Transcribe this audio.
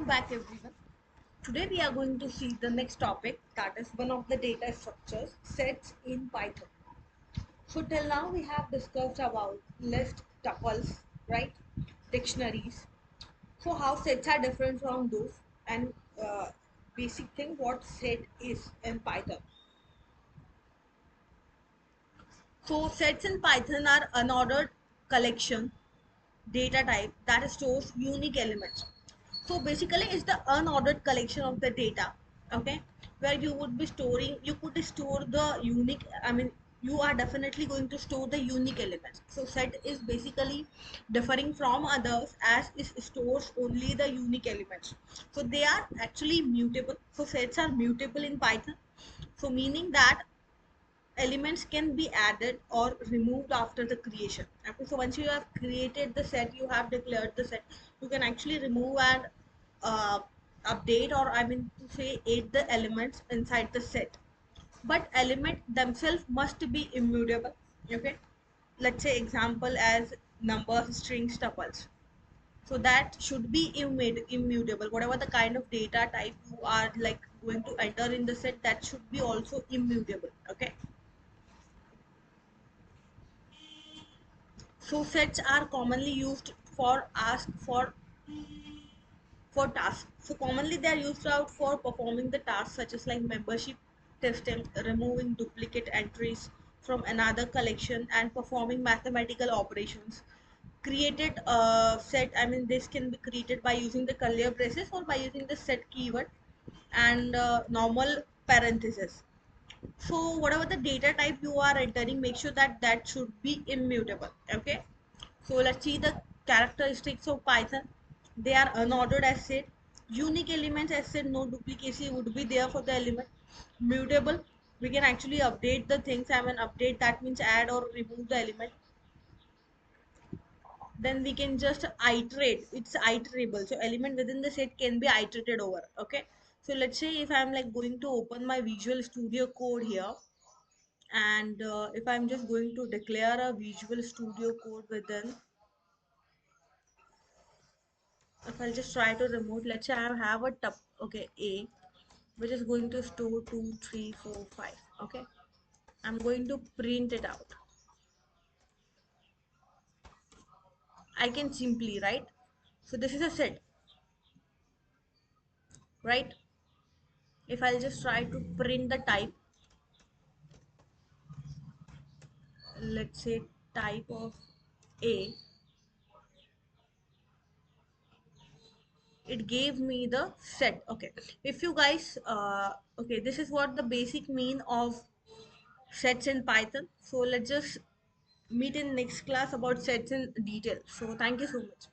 Welcome back everyone. Today we are going to see the next topic, that is one of the data structures, sets in Python. So till now we have discussed about list, tuples, right? Dictionaries. So how sets are different from those, and basic thing what set is in Python. So sets in Python are unordered collection data type that stores unique elements. So basically it's the unordered collection of the data, okay, where you would be storing, you could store the unique, you are definitely going to store the unique elements. So set is basically differing from others as it stores only the unique elements. So they are actually mutable. So sets are mutable in Python. So meaning that elements can be added or removed after the creation. Okay, so once you have created the set, you have declared the set, you can actually remove and uh, update, or to say add the elements inside the set, but element themselves must be immutable. Okay, let's say example as numbers, strings, tuples. So that should be immutable. Whatever the kind of data type you are like going to enter in the set, that should be also immutable. Okay, so sets are commonly used for ask for tasks. So commonly they are used out for performing the tasks such as like membership testing, removing duplicate entries from another collection, and performing mathematical operations. Created set, this can be created by using the curly braces or by using the set keyword and normal parentheses. So whatever the data type you are entering, make sure that that should be immutable. Okay, so let's see the characteristics of Python. They are unordered as said, unique elements as said, no duplication would be there for the element. Mutable, we can actually update the things. Update, that means add or remove the element. Then we can just iterate, it's iterable, so element within the set can be iterated over. Okay, so let's say if I'm like going to open my Visual Studio Code here, and if I'm just going to declare a Visual Studio Code within, if I'll just try to remove, let's say I have a tub, okay, A, which is going to store 2, 3, 4, 5. Okay, I'm going to print it out. I can simply write, so this is a set, right? If I'll just try to print the type, let's say type of A, it gave me the set. Okay, if you guys okay, this is what the basic mean of sets in Python. So let's just meet in next class about sets in detail. So thank you so much.